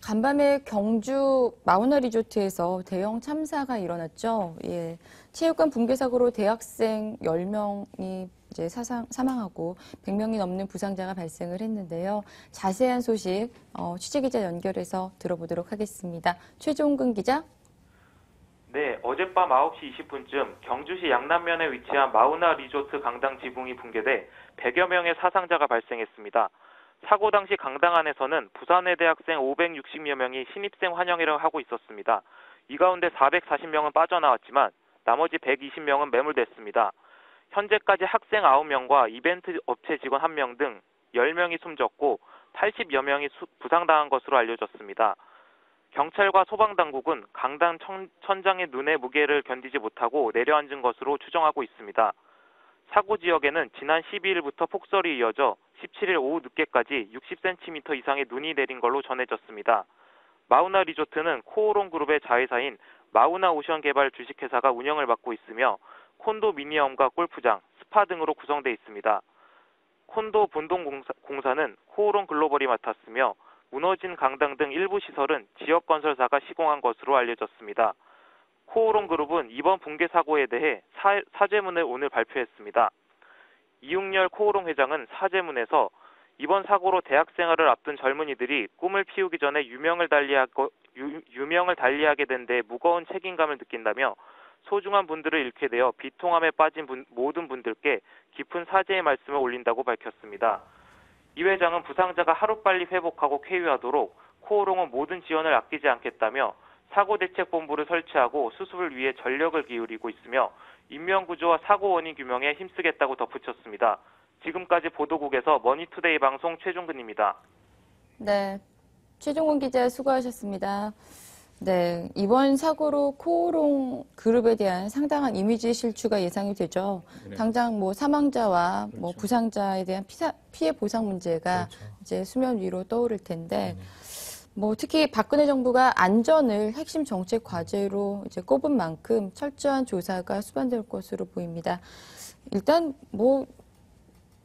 간밤에 경주 마우나 리조트에서 대형 참사가 일어났죠. 예. 체육관 붕괴 사고로 대학생 10명이 이제 사망하고 100명이 넘는 부상자가 발생을 했는데요. 자세한 소식 취재기자 연결해서 들어보도록 하겠습니다. 최종근 기자. 네, 어젯밤 9시 20분쯤 경주시 양남면에 위치한 마우나 리조트 강당 지붕이 붕괴돼 100여 명의 사상자가 발생했습니다. 사고 당시 강당 안에서는 부산외대 학생 560여 명이 신입생 환영회를 하고 있었습니다. 이 가운데 440명은 빠져나왔지만 나머지 120명은 매몰됐습니다. 현재까지 학생 9명과 이벤트 업체 직원 1명 등 10명이 숨졌고 80여 명이 부상당한 것으로 알려졌습니다. 경찰과 소방당국은 강당 천장의 눈의 무게를 견디지 못하고 내려앉은 것으로 추정하고 있습니다. 사고 지역에는 지난 12일부터 폭설이 이어져 17일 오후 늦게까지 60cm 이상의 눈이 내린 걸로 전해졌습니다. 마우나 리조트는 코오롱 그룹의 자회사인 마우나 오션 개발 주식회사가 운영을 맡고 있으며 콘도미니엄과 골프장, 스파 등으로 구성되어 있습니다. 콘도 본동공사는 코오롱 글로벌이 맡았으며 무너진 강당 등 일부 시설은 지역 건설사가 시공한 것으로 알려졌습니다. 코오롱 그룹은 이번 붕괴 사고에 대해 사죄문을 오늘 발표했습니다. 이웅렬 코오롱 회장은 사죄문에서 이번 사고로 대학 생활을 앞둔 젊은이들이 꿈을 피우기 전에 유명을 달리하게 된 데 무거운 책임감을 느낀다며 소중한 분들을 잃게 되어 비통함에 빠진 모든 분들께 깊은 사죄의 말씀을 올린다고 밝혔습니다. 이 회장은 부상자가 하루빨리 회복하고 쾌유하도록 코오롱은 모든 지원을 아끼지 않겠다며 사고대책본부를 설치하고 수습을 위해 전력을 기울이고 있으며 인명구조와 사고 원인 규명에 힘쓰겠다고 덧붙였습니다. 지금까지 보도국에서 머니투데이 방송 최종근입니다. 네, 최종근 기자 수고하셨습니다. 네, 이번 사고로 코오롱 그룹에 대한 상당한 이미지 실추가 예상이 되죠. 네. 당장 뭐 사망자와 그렇죠. 뭐 부상자에 대한 피해 보상 문제가 그렇죠. 이제 수면 위로 떠오를 텐데, 뭐 특히 박근혜 정부가 안전을 핵심 정책 과제로 이제 꼽은 만큼 철저한 조사가 수반될 것으로 보입니다. 일단 뭐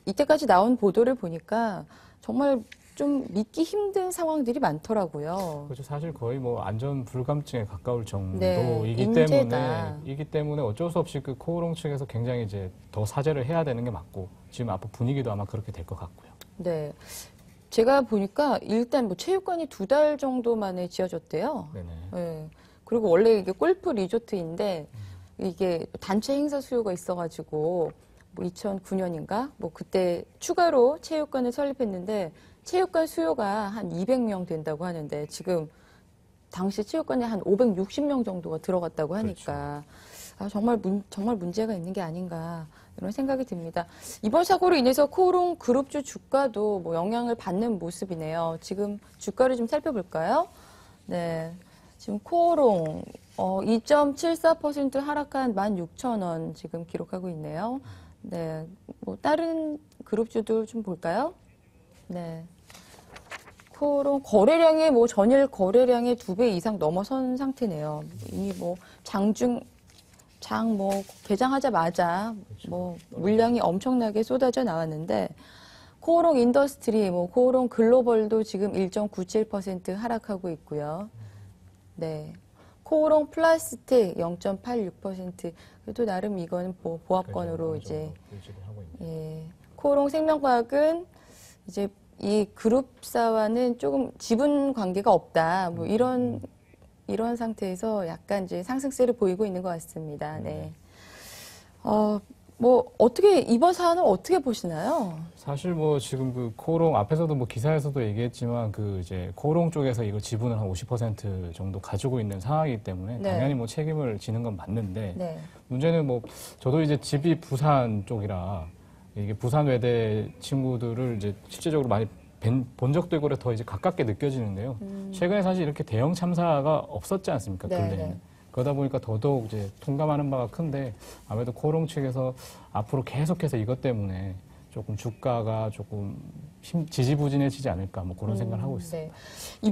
이때까지 나온 보도를 보니까 정말 좀 믿기 힘든 상황들이 많더라고요. 그렇죠. 사실 거의 뭐 안전 불감증에 가까울 네, 정도이기 때문에 어쩔 수 없이 그 코오롱 측에서 굉장히 이제 더 사죄를 해야 되는 게 맞고 지금 앞으로 분위기도 아마 그렇게 될 것 같고요. 네. 제가 보니까 일단 뭐 체육관이 2달 정도 만에 지어졌대요. 네네. 네. 그리고 원래 이게 골프 리조트인데 이게 단체 행사 수요가 있어가지고 뭐 2009년인가 뭐 그때 추가로 체육관을 설립했는데 체육관 수요가 한 200명 된다고 하는데 지금 당시 체육관에 한 560명 정도가 들어갔다고 하니까 그렇죠. 정말 문제가 있는 게 아닌가 이런 생각이 듭니다. 이번 사고로 인해서 코오롱 그룹주 주가도 뭐 영향을 받는 모습이네요. 지금 주가를 좀 살펴볼까요? 네, 지금 코오롱 2.74% 하락한 16,000원 지금 기록하고 있네요. 네, 뭐 다른 그룹주도 좀 볼까요? 네. 코오롱 거래량이 뭐 전일 거래량의 2배 이상 넘어선 상태네요. 이미 뭐 개장하자마자 뭐 물량이 엄청나게 쏟아져 나왔는데 코오롱 인더스트리, 뭐 코오롱 글로벌도 지금 1.97% 하락하고 있고요. 네. 코오롱 플라스틱 0.86%. 그래도 나름 이건 뭐 보합권으로 이제 예. 코오롱 생명과학은 이제 이 그룹사와는 조금 지분 관계가 없다. 뭐 이런 상태에서 약간 이제 상승세를 보이고 있는 것 같습니다. 네. 뭐 어떻게 이번 사안을 어떻게 보시나요? 사실 뭐 지금 그 코오롱 앞에서도 뭐 기사에서도 얘기했지만 그 이제 코오롱 쪽에서 이거 지분을 한 50% 정도 가지고 있는 상황이기 때문에 네. 당연히 뭐 책임을 지는 건 맞는데 네. 문제는 뭐 저도 이제 집이 부산 쪽이라 이게 부산 외대 친구들을 이제 실제적으로 많이 본 적도 있고 더 이제 가깝게 느껴지는데요. 최근에 사실 이렇게 대형 참사가 없었지 않습니까? 네, 근래에. 네. 그러다 보니까 더더욱 이제 통감하는 바가 큰데 아무래도 코오롱 측에서 앞으로 계속해서 이것 때문에 조금 주가가 조금 지지부진해지지 않을까 뭐 그런 생각을 하고 있습니다. 네.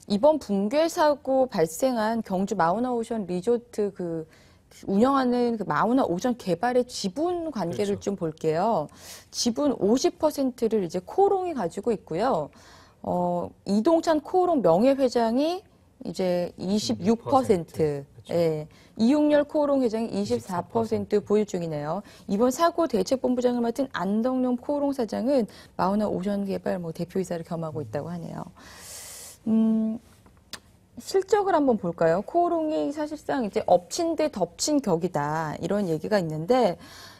이번 붕괴 사고 발생한 경주 마우나 오션 리조트 운영하는 그 마우나 오션 개발의 지분 관계를 그렇죠. 좀 볼게요. 지분 50%를 이제 코오롱이 가지고 있고요. 이동찬 코오롱 명예회장이 이제 26%, 예, 이용렬 코오롱 회장이 24% 보유 중이네요. 이번 사고 대책본부장을 맡은 안덕룡 코오롱 사장은 마우나 오션개발 대표이사를 겸하고 있다고 하네요. 실적을 한번 볼까요? 코오롱이 사실상 이제 엎친 데 덮친 격이다 이런 얘기가 있는데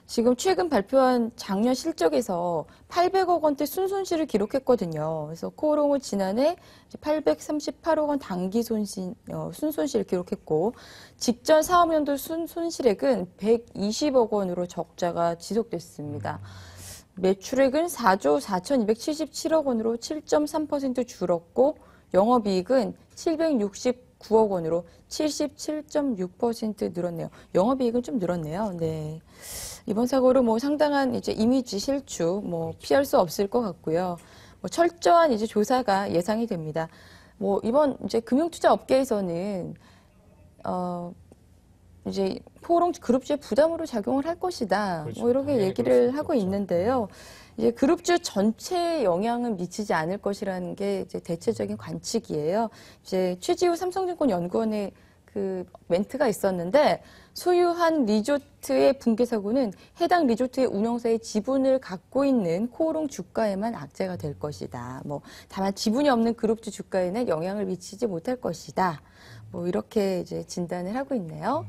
지금 최근 발표한 작년 실적에서 800억 원대 순손실을 기록했거든요. 그래서 코오롱은 지난해 838억 원 단기 순손실을 기록했고 직전 사업연도 순손실액은 120억 원으로 적자가 지속됐습니다. 매출액은 4조 4,277억 원으로 7.3% 줄었고 영업이익은 769억 원으로 77.6% 늘었네요. 영업이익은 좀 늘었네요. 네. 이번 사고로 상당한 이제 이미지 실추 피할 수 없을 것 같고요. 철저한 이제 조사가 예상이 됩니다. 이번 이제 금융투자 업계에서는 이제 코오롱 그룹주의 부담으로 작용을 할 것이다. 그렇죠. 이렇게 얘기를 하고 없죠. 있는데요. 이제 그룹주 전체에 영향은 미치지 않을 것이라는 게 이제 대체적인 관측이에요. 이제 최지우 삼성증권 연구원의 그 멘트가 있었는데 소유한 리조트의 붕괴 사고는 해당 리조트의 운영사의 지분을 갖고 있는 코오롱 주가에만 악재가 될 것이다. 다만 지분이 없는 그룹주 주가에는 영향을 미치지 못할 것이다. 이렇게 이제 진단을 하고 있네요.